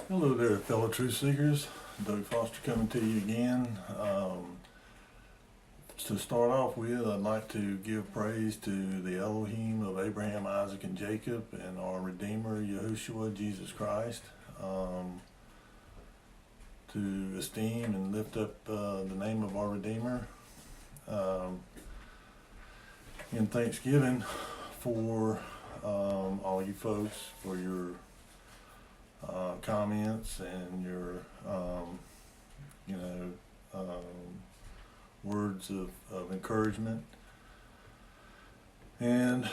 Hello there, fellow truth seekers. Doug Foster coming to you again. To start off with, I'd like to give praise to the Elohim of Abraham, Isaac, and Jacob, and our Redeemer, Yahushua, Jesus Christ. To esteem and lift up the name of our Redeemer. In thanksgiving for all you folks, for your comments and your words of encouragement, and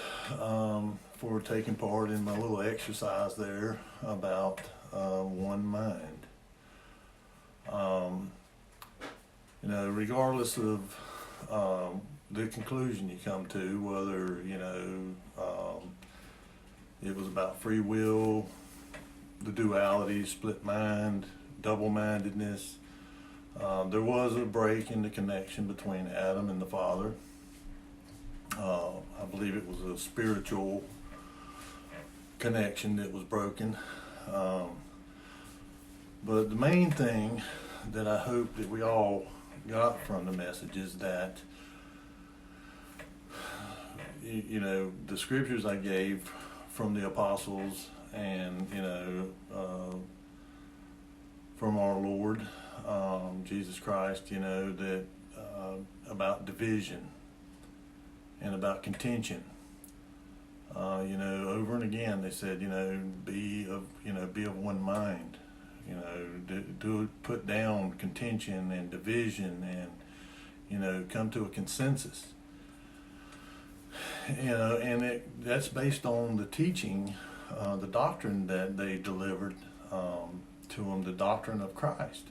for taking part in my little exercise there about one mind. Regardless of the conclusion you come to, whether it was about free will, the duality, split mind, double-mindedness. There was a break in the connection between Adam and the Father. I believe it was a spiritual connection that was broken. But the main thing that I hope that we all got from the message is that, the scriptures I gave from the apostles and from our Lord Jesus Christ, that about division and about contention. Over and again they said, be of one mind. Put down contention and division, and come to a consensus. And that's based on the teaching, the doctrine that they delivered to them, the doctrine of Christ.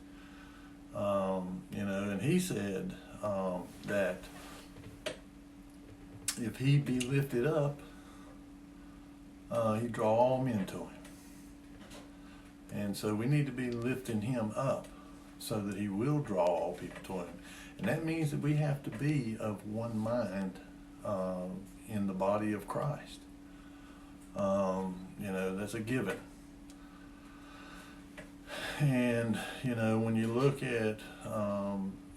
And he said that if he be lifted up, he draw all men to him. And so we need to be lifting him up so that he will draw all people to him. And that means that we have to be of one mind in the body of Christ. That's a given. And, when you look at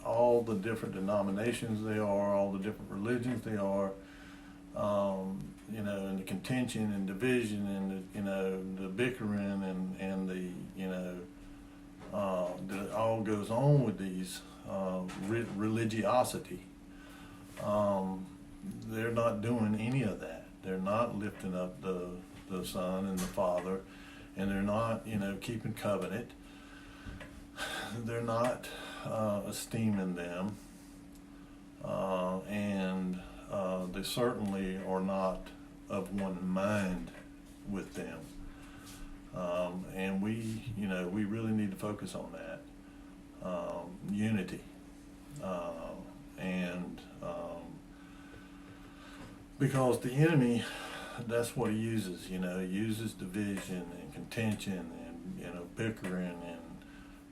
all the different denominations they are, all the different religions they are, and the contention and division and the bickering and the that all goes on with these religiosity. They're not doing any of that. They're not lifting up the Son and the Father, and they're not keeping covenant. They're not esteeming them, and they certainly are not of one mind with them. And we really need to focus on that unity, because the enemy, that's what he uses. He uses division and contention and bickering and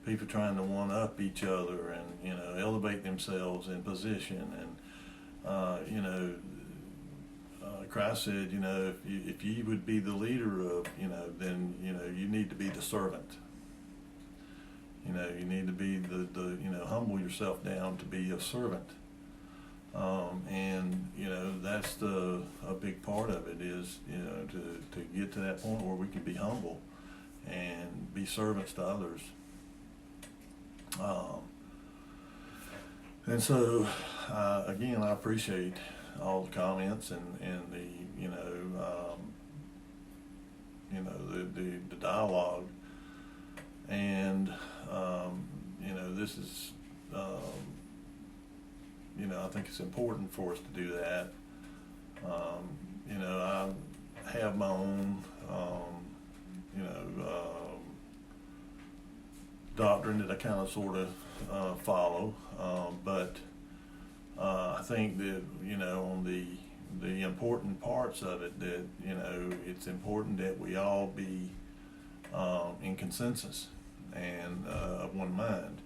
people trying to one up each other and elevate themselves in position. And Christ said, if you would be the leader of, then you need to be the servant. You need to be the humble yourself down to be a servant. And that's a big part of it is to get to that point where we can be humble and be servants to others. And so again, I appreciate all the comments and the dialogue, and this is I think it's important for us to do that. I have my own doctrine that I kind of sort of follow, but I think that on the important parts of it, that it's important that we all be in consensus and of one mind.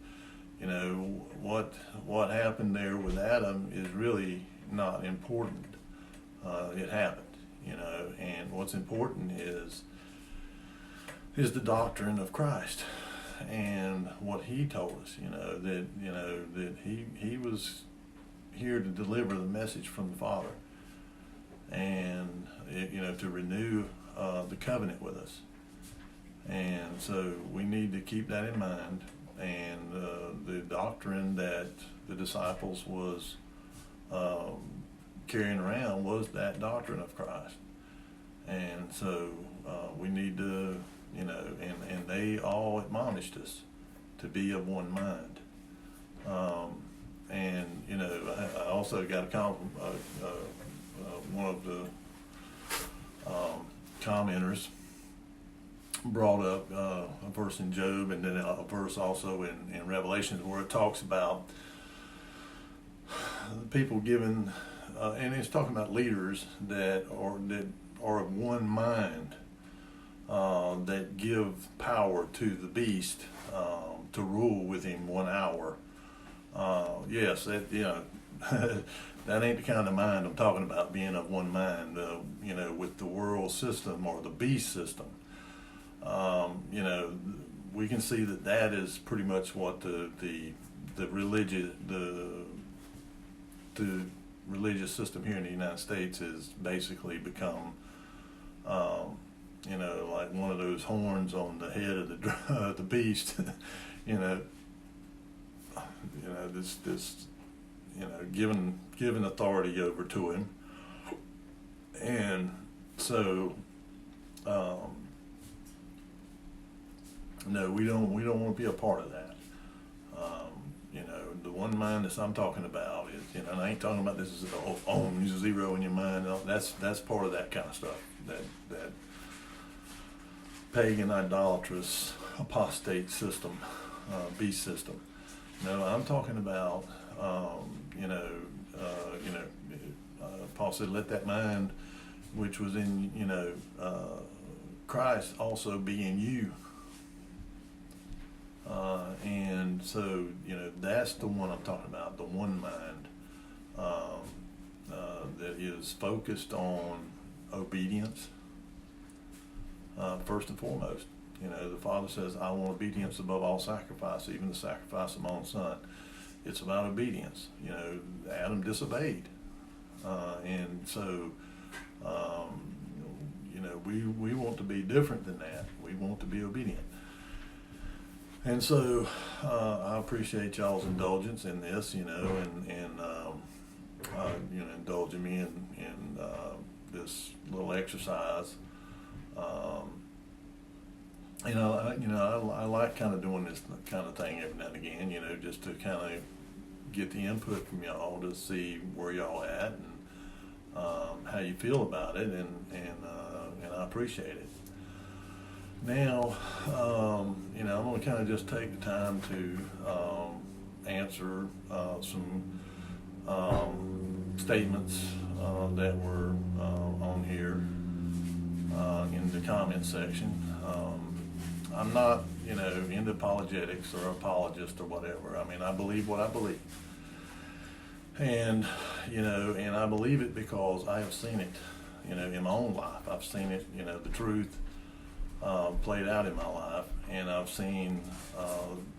What happened there with Adam is really not important. It happened, and what's important is is the doctrine of Christ and what He told us. That He was here to deliver the message from the Father, and to renew the covenant with us. And so we need to keep that in mind. And the doctrine that the disciples was carrying around was that doctrine of Christ. And so we need to, and they all admonished us to be of one mind. I also got one of the commenters brought up a verse in Job, and then a verse also in Revelations where it talks about people given, and it's talking about leaders that are of one mind, that give power to the beast to rule with him 1 hour. Yes, that that ain't the kind of mind I'm talking about, being of one mind, with the world system or the beast system. We can see that is pretty much what the religious system here in the United States has basically become. Like one of those horns on the head of the beast. This giving authority over to him, and so no, we don't want to be a part of that. The one mind that I'm talking about is, and I ain't talking about this is zero in your mind. No, that's part of that kind of stuff. That pagan, idolatrous, apostate system, beast system. No, I'm talking about, Paul said, let that mind which was in, Christ also be in you. And so, that's the one I'm talking about, the one mind that is focused on obedience, first and foremost. The Father says, I want obedience above all sacrifice, even the sacrifice of my own son. It's about obedience. Adam disobeyed. And so, we want to be different than that. We want to be obedient. And so, I appreciate y'all's indulgence in this, and indulging me in this little exercise. I like kind of doing this kind of thing every now and again, just to kind of get the input from y'all to see where y'all at and how you feel about it, and I appreciate it. Now, I'm going to kind of just take the time to answer some statements that were on here in the comment section. I'm not, into apologetics or apologist or whatever. I mean, I believe what I believe. And, and I believe it because I have seen it, in my own life. I've seen it, the truth played out in my life, and I've seen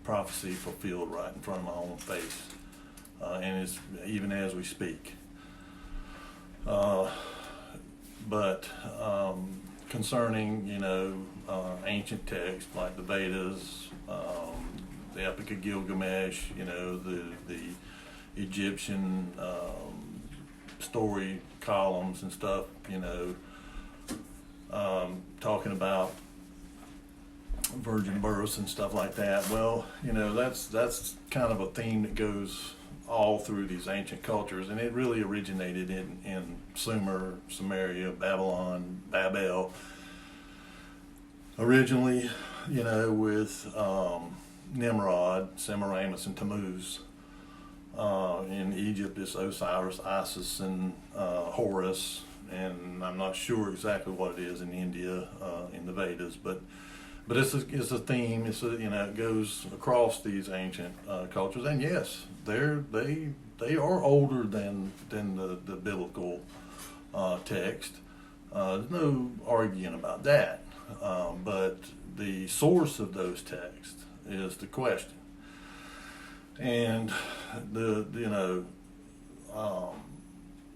prophecy fulfilled right in front of my own face. And it's even as we speak. But concerning, ancient texts like the Vedas, the Epic of Gilgamesh, the Egyptian story columns and stuff, talking about virgin births and stuff like that. Well, that's kind of a theme that goes all through these ancient cultures, and it really originated in Sumer, Samaria, Babylon, Babel. Originally, with Nimrod, Semiramis, and Tammuz. In Egypt, it's Osiris, Isis, and Horus, and I'm not sure exactly what it is in India, in the Vedas, but it's a theme. It goes across these ancient cultures, and yes, they are older than the biblical text. There's no arguing about that. but the source of those texts is the question. And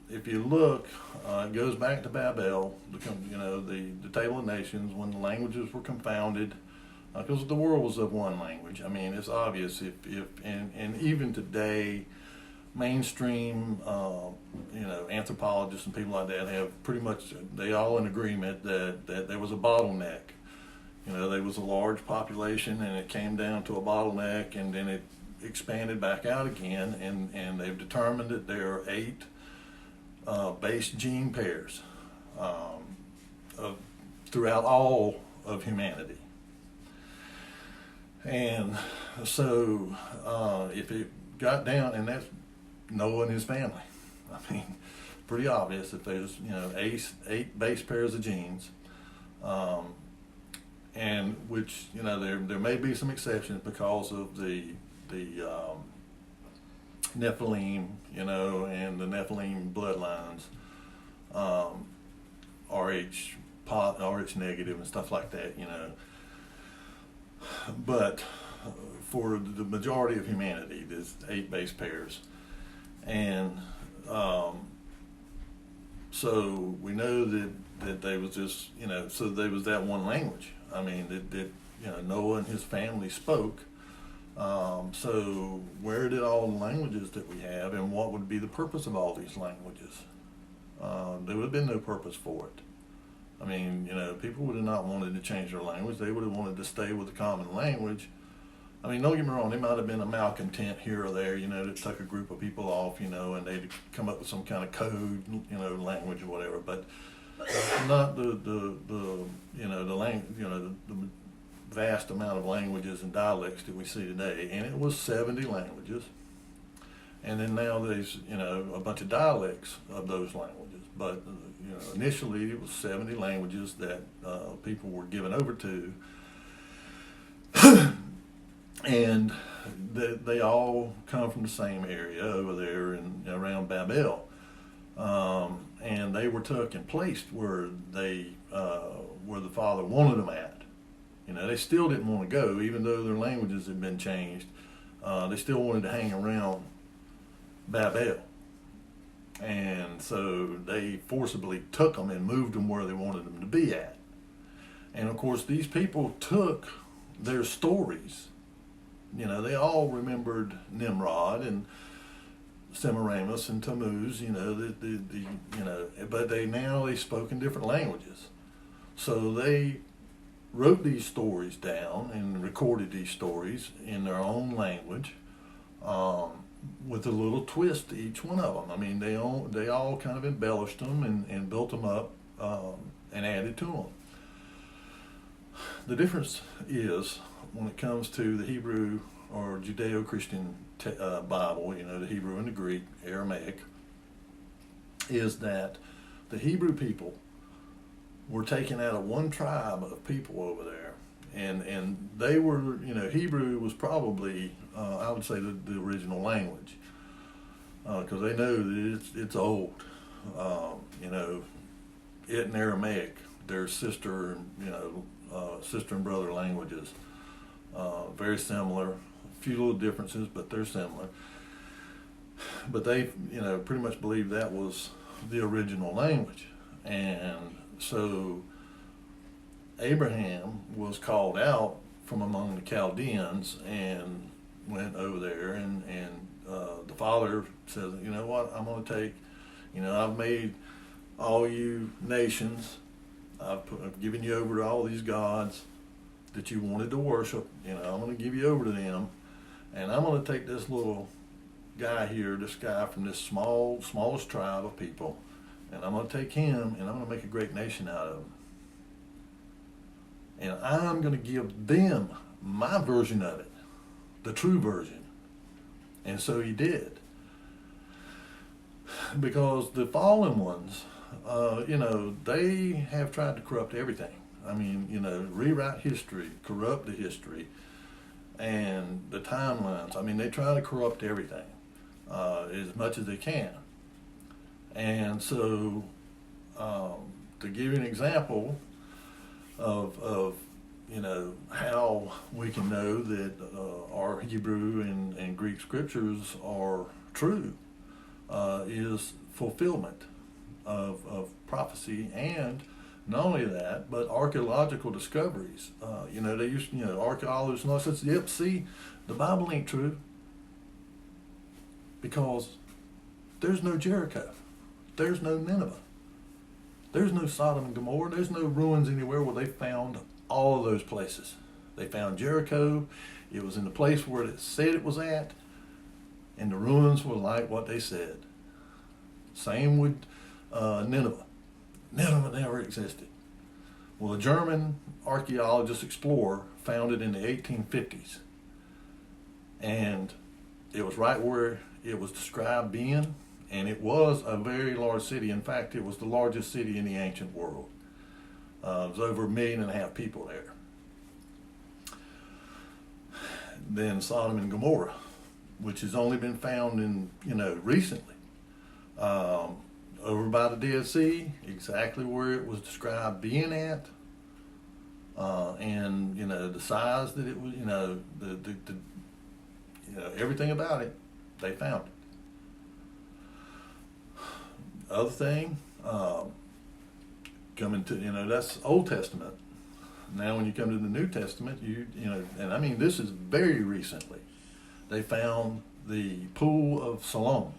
if you look, it goes back to Babel, the Table of Nations, when the languages were confounded, because the world was of one language. I mean, it's obvious and even today, mainstream, anthropologists and people like that have pretty much, they all in agreement that there was a bottleneck. There was a large population and it came down to a bottleneck, and then it expanded back out again, and they've determined that there are 8 base gene pairs throughout all of humanity. And so if it got down, and that's Noah and his family. I mean, pretty obvious that there's 8 base pairs of genes, and which there may be some exceptions because of the Nephilim, and the Nephilim bloodlines, RH negative and stuff like that, But for the majority of humanity, there's 8 base pairs. And so we know that there was this, so there was that one language. I mean, that Noah and his family spoke. So where did all the languages that we have, and what would be the purpose of all these languages? There would have been no purpose for it. I mean, people would have not wanted to change their language. They would have wanted to stay with the common language. I mean, don't get me wrong, there might have been a malcontent here or there, that took a group of people off, and they'd come up with some kind of code, language or whatever, but not the vast amount of languages and dialects that we see today. And it was 70 languages. And then now there's, a bunch of dialects of those languages. But, initially it was 70 languages that people were given over to. And they all come from the same area over there around Babel. And they were took and placed where where the Father wanted them at. They still didn't want to go, even though their languages had been changed. They still wanted to hang around Babel. And so they forcibly took them and moved them where they wanted them to be at. And of course, these people took their stories. They all remembered Nimrod and Semiramis and Tammuz, but they spoke in different languages. So they wrote these stories down and recorded these stories in their own language, with a little twist to each one of them. I mean, they all kind of embellished them and built them up and added to them. The difference is, when it comes to the Hebrew or Judeo-Christian Bible, the Hebrew and the Greek, Aramaic, is that the Hebrew people were taken out of one tribe of people over there, and they were, Hebrew was probably, I would say, the original language, because they know that it's old. It and Aramaic, they're sister and brother languages, very similar. A few little differences, but they're similar. But they, pretty much believed that was the original language. And so Abraham was called out from among the Chaldeans and went over there, and the Father says, you know what, I'm going to take, I've made all you nations, I've given you over to all these gods that you wanted to worship, I'm going to give you over to them, and I'm going to take this little guy here, this guy from this smallest tribe of people, and I'm going to take him and I'm going to make a great nation out of him. And I'm going to give them my version of it, the true version. And so he did. Because the fallen ones, they have tried to corrupt everything. I mean, rewrite history, corrupt the history, and the timelines. I mean, they try to corrupt everything as much as they can. And so, to give you an example, of how we can know that our Hebrew and Greek scriptures are true is fulfillment of prophecy, and not only that, but archaeological discoveries. They used, archaeologists and all says, yep, see, the Bible ain't true because there's no Jericho, there's no Nineveh, there's no Sodom and Gomorrah, there's no ruins anywhere where they found all of those places. They found Jericho, it was in the place where it said it was at, and the ruins were like what they said. Same with Nineveh. Nineveh never existed. Well, a German archaeologist explorer found it in the 1850s. And it was right where it was described being, and it was a very large city. In fact, it was the largest city in the ancient world. It was over 1.5 million people there. Then Sodom and Gomorrah, which has only been found in, recently. Over by the Dead Sea, exactly where it was described being at, and the size that it was, everything about it, they found it. Other thing, coming to that's Old Testament. Now, when you come to the New Testament, and I mean this is very recently, they found the pool of Siloam,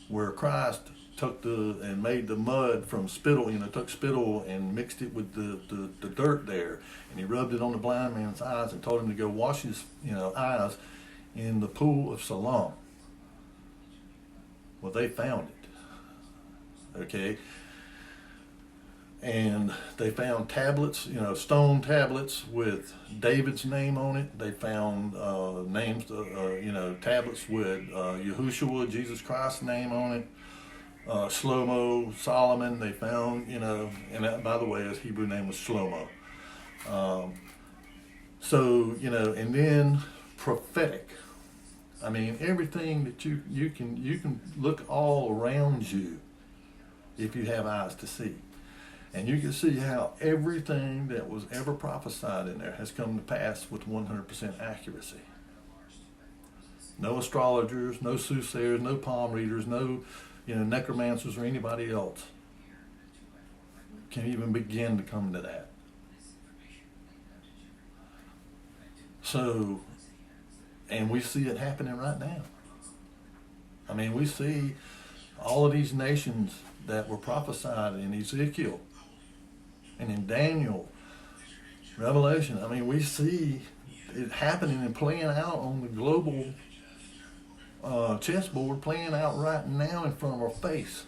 where Christ took and made the mud from spittle, took spittle and mixed it with the dirt there, and he rubbed it on the blind man's eyes and told him to go wash his eyes in the pool of Siloam. Well, they found it, okay, and they found tablets, stone tablets with David's name on it. They found names, tablets with Yahushua, Jesus Christ's name on it. Shlomo, Solomon, they found, and that, by the way, his Hebrew name was Shlomo. And then prophetic. I mean, everything that you can look all around you if you have eyes to see. And you can see how everything that was ever prophesied in there has come to pass with 100% accuracy. No astrologers, no soothsayers, no palm readers, no necromancers or anybody else can even begin to come to that. So, and we see it happening right now. I mean, we see all of these nations that were prophesied in Ezekiel and in Daniel, Revelation. I mean, we see it happening and playing out on the global chessboard, playing out right now in front of our face.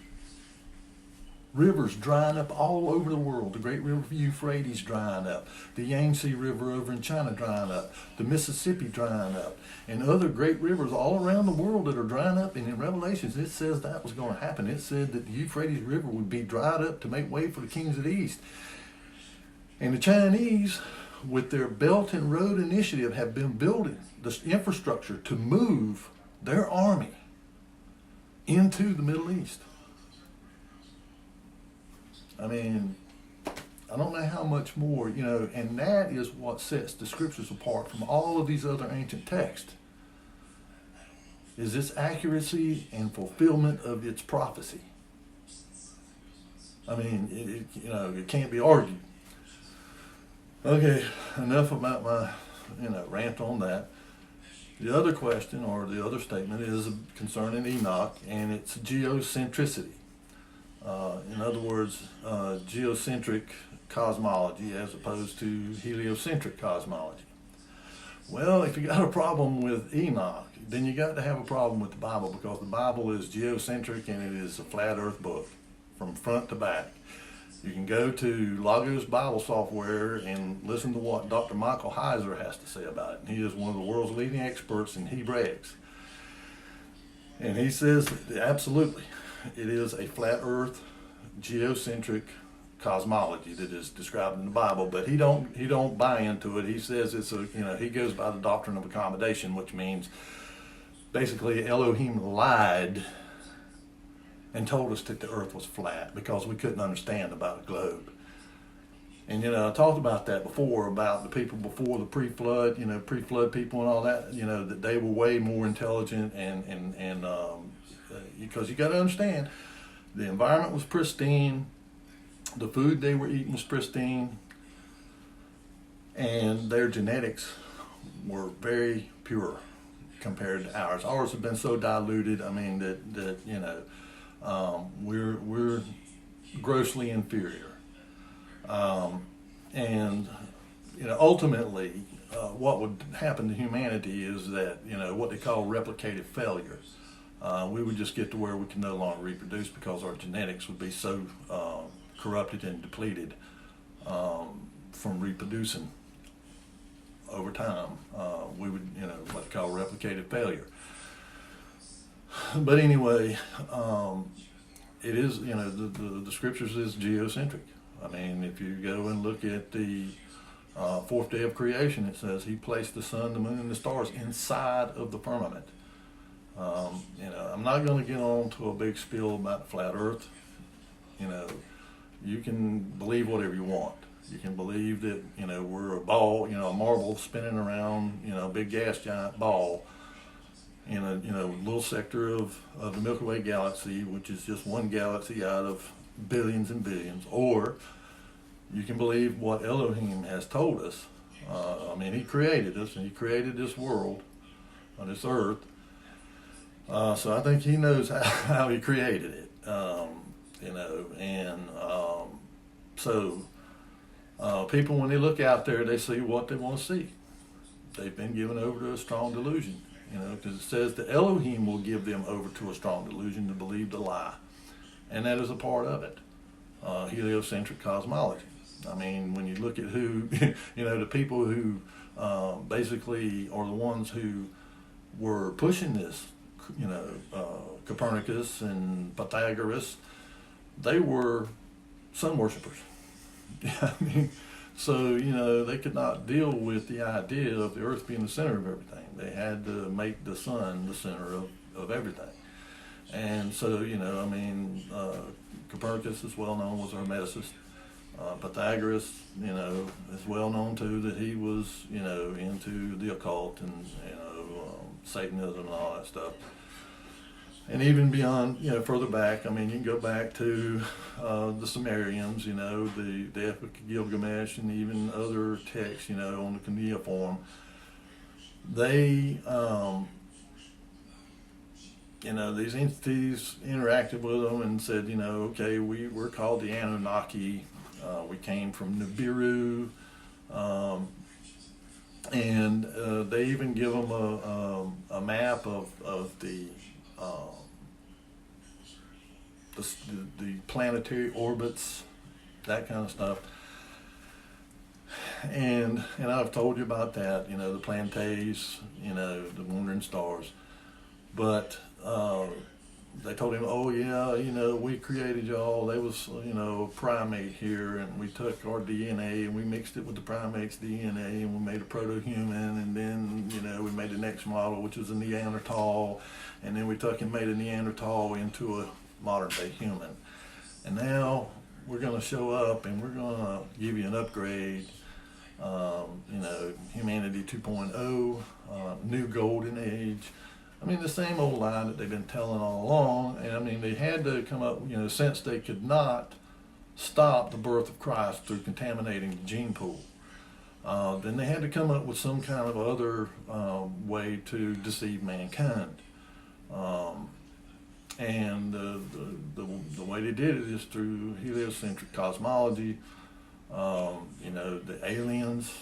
Rivers drying up all over the world. The great river Euphrates drying up. The Yangtze River over in China drying up. The Mississippi drying up. And other great rivers all around the world that are drying up. And in Revelations, it says that was going to happen. It said that the Euphrates River would be dried up to make way for the kings of the East. And the Chinese, with their Belt and Road Initiative, have been building this infrastructure to move their army into the Middle East. I mean, I don't know how much more, and that is what sets the scriptures apart from all of these other ancient texts, is its accuracy and fulfillment of its prophecy. I mean, it can't be argued. Okay, enough about my, rant on that. The other question, or the other statement, is concerning Enoch, and it's geocentricity. In other words, geocentric cosmology as opposed to heliocentric cosmology. Well, if you got a problem with Enoch, then you got to have a problem with the Bible, because the Bible is geocentric and it is a flat earth book from front to back. You can go to Logos Bible Software and listen to what Dr. Michael Heiser has to say about it. And he is one of the world's leading experts in Hebraics. And he says that absolutely, it is a flat earth, geocentric cosmology that is described in the Bible, but he don't buy into it. He says it's he goes by the doctrine of accommodation, which means basically Elohim lied and told us that the earth was flat because we couldn't understand about a globe. And I talked about that before, about the people before the pre-flood, pre-flood people and all that, that they were way more intelligent, and because you got to understand, the environment was pristine, the food they were eating was pristine, and their genetics were very pure compared to ours. Ours have been so diluted. I mean that we're grossly inferior. And ultimately, what would happen to humanity is that what they call replicative failure. We would just get to where we can no longer reproduce because our genetics would be so corrupted and depleted from reproducing over time. We would, what they call replicative failure. But anyway, it is, the scriptures is geocentric. I mean, if you go and look at the fourth day of creation, it says he placed the sun, the moon, and the stars inside of the firmament. I'm not going to get on to a big spiel about the flat earth. You can believe whatever you want. You can believe that, we're a ball, a marble spinning around, a big gas giant ball in a, little sector of the Milky Way galaxy, which is just one galaxy out of billions and billions. Or you can believe what Elohim has told us. He created us, and he created this world on this earth. So I think he knows how he created it, so people, when they look out there, they see what they want to see. They've been given over to a strong delusion, because it says that Elohim will give them over to a strong delusion to believe the lie. And that is a part of it, heliocentric cosmology. I mean, when you look at who, the people who basically are the ones who were pushing this, Copernicus and Pythagoras, they were sun worshippers. So, they could not deal with the idea of the earth being the center of everything. They had to make the sun the center of everything. And so, Copernicus is well known, was a Hermeticist. Pythagoras, is well known too, that he was, into the occult and, Satanism and all that stuff. And even beyond, further back, you can go back to the Sumerians, the Epic of Gilgamesh, and even other texts, on the cuneiform. They, these entities interacted with them and said, okay, we're called the Anunnaki. We came from Nibiru. And they even give them a map of the planetary orbits, that kind of stuff. And I've told you about that, the Plantays, the wandering stars. But they told him, oh yeah, we created y'all. There was, a primate here, and we took our DNA and we mixed it with the primate's DNA, and we made a proto-human, and then, we made the next model, which was a Neanderthal, and then we took and made a Neanderthal into a modern-day human. And now we're going to show up and we're going to give you an upgrade, humanity 2.0, new golden age. The same old line that they've been telling all along. And they had to come up, since they could not stop the birth of Christ through contaminating the gene pool, then they had to come up with some kind of other way to deceive mankind. And the way they did it is through heliocentric cosmology. The aliens,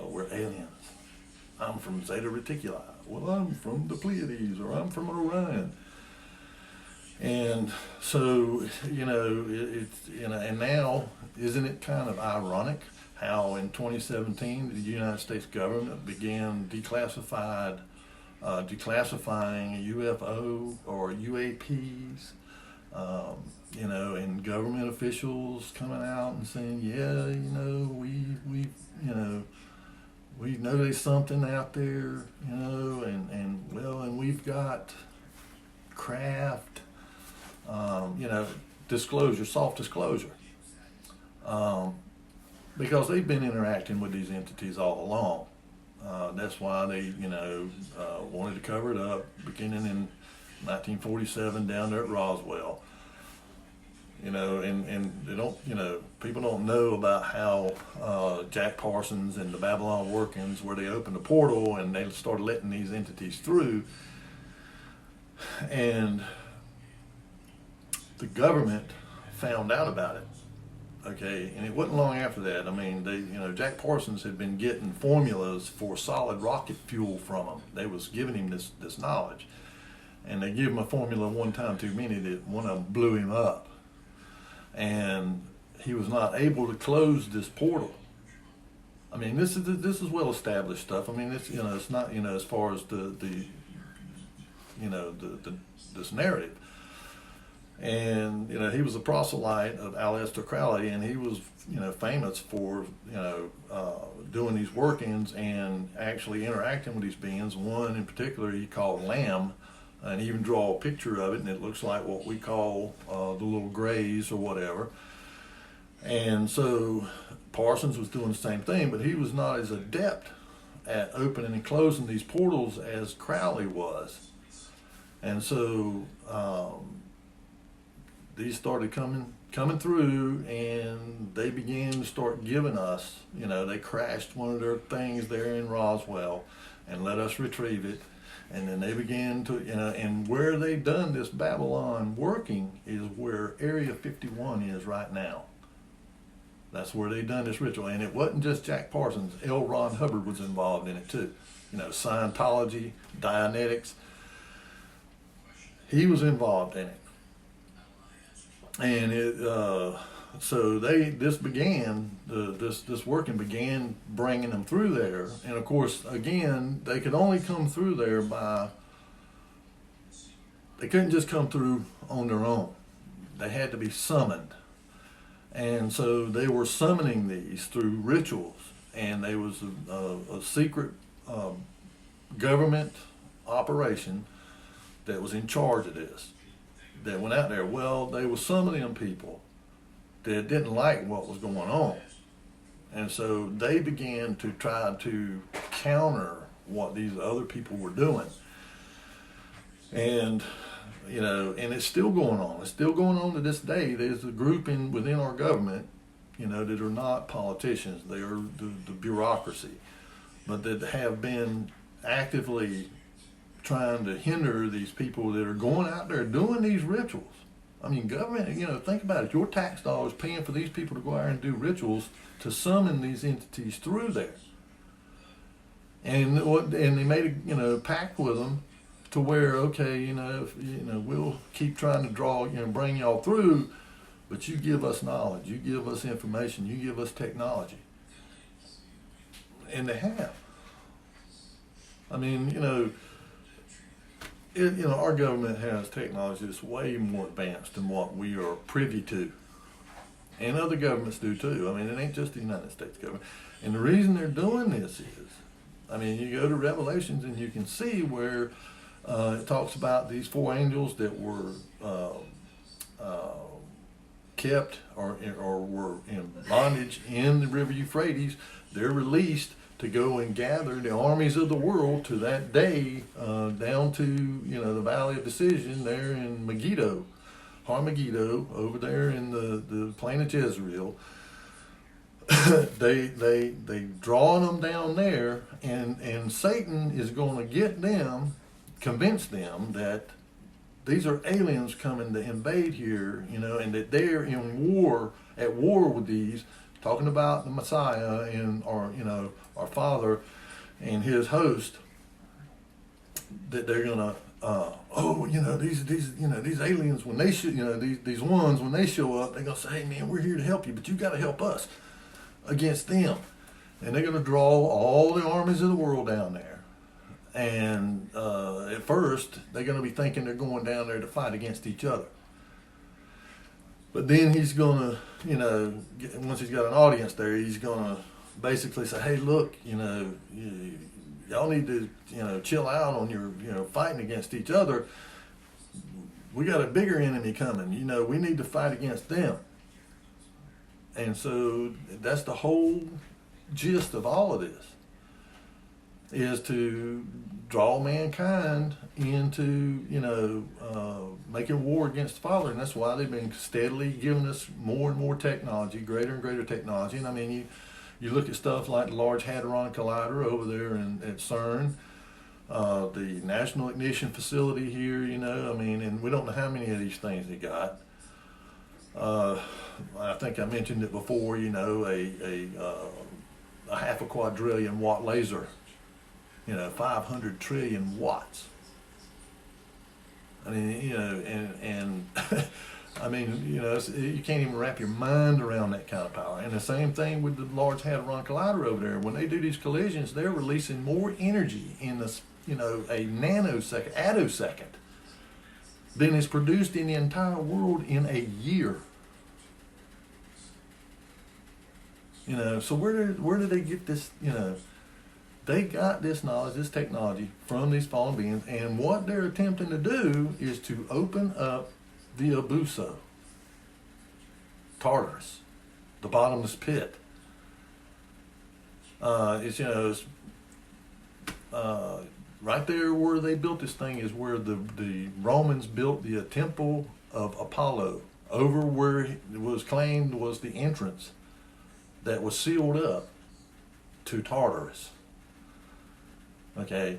we're aliens. I'm from Zeta Reticuli. Well, I'm from the Pleiades, or I'm from Orion. And so, and now, isn't it kind of ironic how in 2017 the United States government began declassifying UFO or UAPs, and government officials coming out and saying, yeah, we know there's something out there, and we've got craft, disclosure, soft disclosure. because they've been interacting with these entities all along. That's why they, wanted to cover it up, beginning in 1947 down there at Roswell. And they don't, people don't know about how Jack Parsons and the Babylon workings, where they opened a portal and they started letting these entities through, and the government found out about it. Okay, and it wasn't long after that. I mean, Jack Parsons had been getting formulas for solid rocket fuel from them. They was giving him this knowledge, and they gave him a formula one time too many that one of them blew him up, and he was not able to close this portal. I mean, this is well established stuff. I mean, it's not as far as this narrative. And he was a proselyte of Aleister Crowley, and he was famous for doing these workings and actually interacting with these beings. One in particular he called Lamb, and he even draw a picture of it, and it looks like what we call the little grays or whatever. And so Parsons was doing the same thing, but he was not as adept at opening and closing these portals as Crowley was. And so these started coming through, and they began to start giving us, they crashed one of their things there in Roswell and let us retrieve it. And then they began to, and where they done this Babylon working is where Area 51 is right now. That's where they done this ritual. And it wasn't just Jack Parsons. L. Ron Hubbard was involved in it too. Scientology, Dianetics. He was involved in it. And this working began bringing them through there. And of course, again, they could only come through there they couldn't just come through on their own. They had to be summoned. And so they were summoning these through rituals. And there was a secret government operation that was in charge of this, that went out there. Well, they were summoning them people that didn't like what was going on. And so they began to try to counter what these other people were doing. And, and it's still going on. It's still going on to this day. There's a group within our government, that are not politicians. They are the bureaucracy, but that have been actively trying to hinder these people that are going out there doing these rituals. I mean, government, think about it. Your tax dollars paying for these people to go out and do rituals to summon these entities through there. And they made a pact with them to where, okay, we'll keep trying to bring y'all through, but you give us knowledge, you give us information, you give us technology. And they have. I mean, our government has technology that's way more advanced than what we are privy to. And other governments do too. I mean, it ain't just the United States government. And the reason they're doing this is, you go to Revelations and you can see where it talks about these four angels that were kept or were in bondage in the river Euphrates. They're released to go and gather the armies of the world to that day down to the Valley of Decision there in Megiddo, Har-Megiddo, over there in the plain of Jezreel. they drawing them down there, and Satan is going to get them, convince them that these are aliens coming to invade here, and that they're at war with these, talking about the Messiah and our Father and His host, that they're gonna these aliens, when they these ones, when they show up, they're gonna say, hey man, we're here to help you, but you got to help us against them. And they're gonna draw all the armies of the world down there. And at first they're gonna be thinking they're going down there to fight against each other. But then he's gonna, once he's got an audience there, he's gonna basically say, hey, look, y'all need to, chill out on your, fighting against each other. We got a bigger enemy coming. We need to fight against them. And so that's the whole gist of all of this, is to draw mankind into, making war against the Father. And that's why they've been steadily giving us more and more technology, greater and greater technology. And I mean, you look at stuff like the Large Hadron Collider over there at CERN, the National Ignition Facility here, and we don't know how many of these things they got. I think I mentioned it before, a half a quadrillion watt laser, 500 trillion watts. I mean, and I mean, you can't even wrap your mind around that kind of power. And the same thing with the Large Hadron Collider over there. When they do these collisions, they're releasing more energy in this, a nanosecond, attosecond, than is produced in the entire world in a year. So where do they get this? They got this knowledge, this technology from these fallen beings, and what they're attempting to do is to open up the Abuso, Tartarus, the bottomless pit. It's right there where they built this thing is where the Romans built the temple of Apollo, over where it was claimed was the entrance that was sealed up to Tartarus. Okay.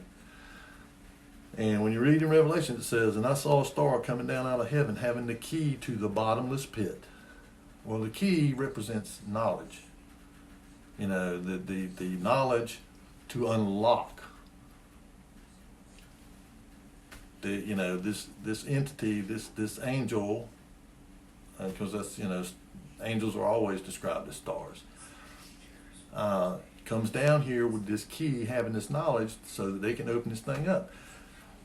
And when you read in Revelation, it says, "And I saw a star coming down out of heaven, having the key to the bottomless pit." Well, the key represents knowledge. The knowledge to unlock this entity, this angel, because that's angels are always described as stars. Comes down here with this key, having this knowledge, so that they can open this thing up.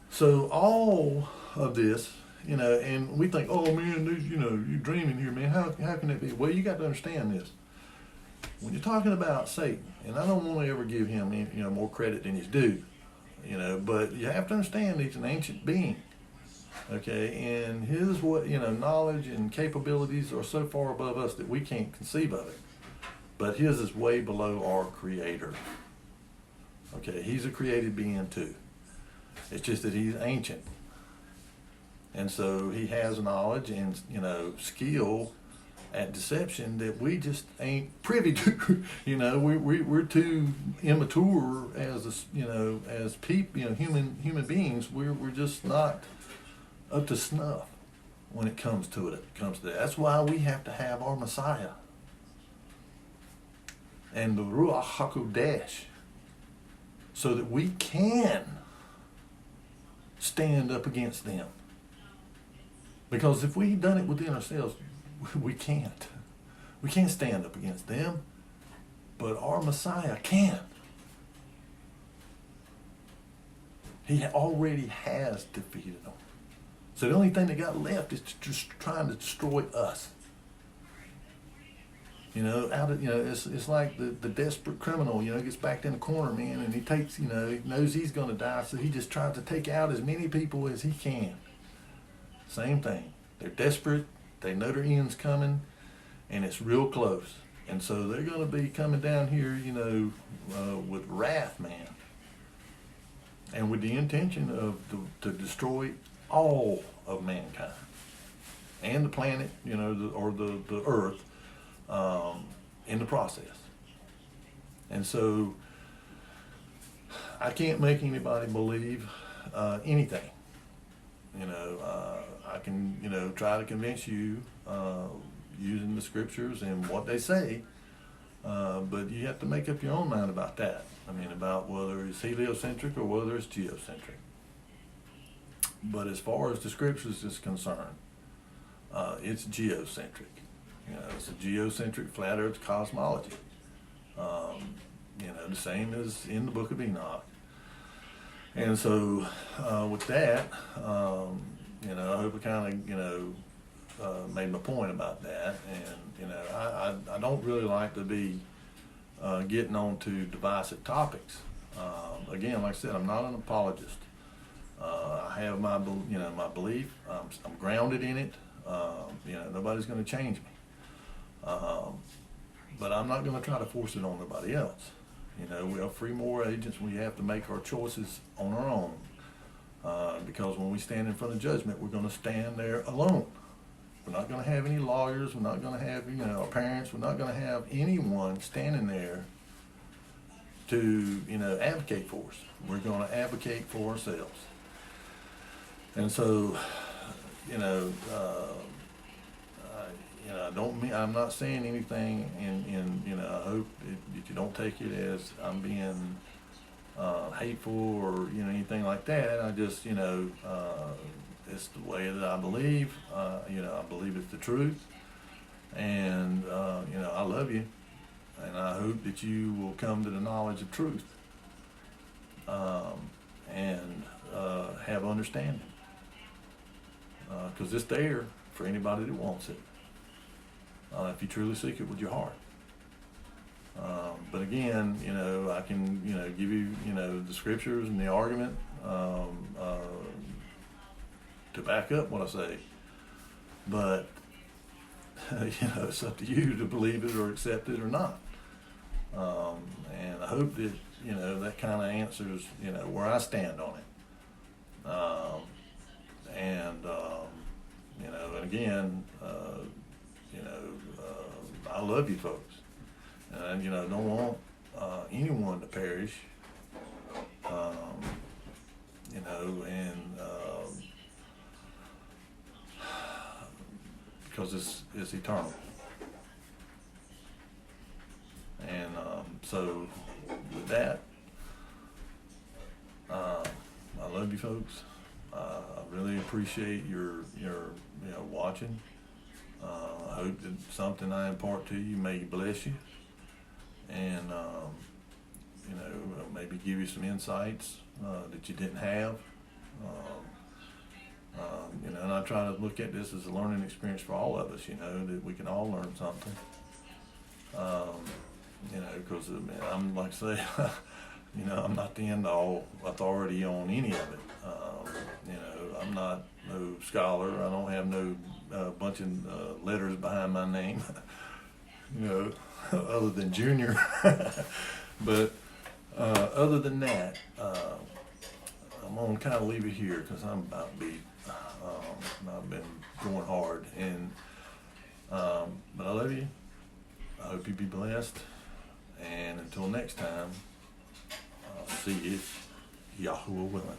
So all of this, and we think, oh man, you're dreaming here, man. How can that be? Well, you got to understand this. When you're talking about Satan, and I don't want to ever give him, more credit than he's due, but you have to understand he's an ancient being, okay, and his knowledge and capabilities are so far above us that we can't conceive of it. But his is way below our Creator. Okay, he's a created being too. It's just that he's ancient. And so he has knowledge and, skill at deception that we just ain't privy to. We're too immature as people, human beings. We're just not up to snuff when it comes to it. That's why we have to have our Messiah and the Ruach HaKodesh, so that we can stand up against them. Because if we'd done it within ourselves, we can't. We can't stand up against them, but our Messiah can. He already has defeated them. So the only thing that got left is just trying to destroy us. It's like the desperate criminal, gets backed in the corner, man, and he takes, he knows he's going to die, so he just tries to take out as many people as he can. Same thing. They're desperate. They know their end's coming, and it's real close. And so they're going to be coming down here, with wrath, man, and with the intention of to destroy all of mankind and the planet, or the earth. In the process. And so I can't make anybody believe anything. I can, try to convince you using the scriptures and what they say, but you have to make up your own mind about that. About whether it's heliocentric or whether it's geocentric. But as far as the scriptures is concerned, it's geocentric. It's a geocentric flat earth cosmology. The same as in the book of Enoch. And so with that, I hope I kind of, made my point about that. And, I don't really like to be getting on to divisive topics. Again, like I said, I'm not an apologist. I have my belief. I'm grounded in it. Nobody's going to change me. but I'm not going to try to force it on nobody else. You know, we are free moral agents. We have to make our choices on our own. Because when we stand in front of judgment, we're going to stand there alone. We're not going to have any lawyers. We're not going to have, you know, our parents. We're not going to have anyone standing there to, you know, advocate for us. We're going to advocate for ourselves. And so, you know, I don't mean, I'm not saying anything in you know, I hope that you don't take it as I'm being hateful or, you know, anything like that. I just, you know, it's the way that I believe. You know, I believe it's the truth. And, you know, I love you. And I hope that you will come to the knowledge of truth. And have understanding. Because it's there for anybody that wants it. If you truly seek it with your heart. But again, you know, I can, you know, give you, you know, the scriptures and the argument to back up what I say. But, you know, it's up to you to believe it or accept it or not. And I hope that, you know, that kind of answers, you know, where I stand on it. You know, and again, you know, I love you folks. And, you know, don't want anyone to perish, you know, and because it's eternal. And so with that, I love you folks. I really appreciate your you know, watching. I hope that something I impart to you may bless you, and you know, maybe give you some insights that you didn't have. You know, and I try to look at this as a learning experience for all of us. You know, that we can all learn something. You know, because I'm like I say, you know, I'm not the end-all authority on any of it. You know, I'm not no scholar. I don't have no bunch of letters behind my name. You know, other than Junior. But other than that, I'm gonna kind of leave it here because I'm about beat. I've been going hard, and but I love you. I hope you be blessed, and until next time, I'll see you, Yahuwah willing.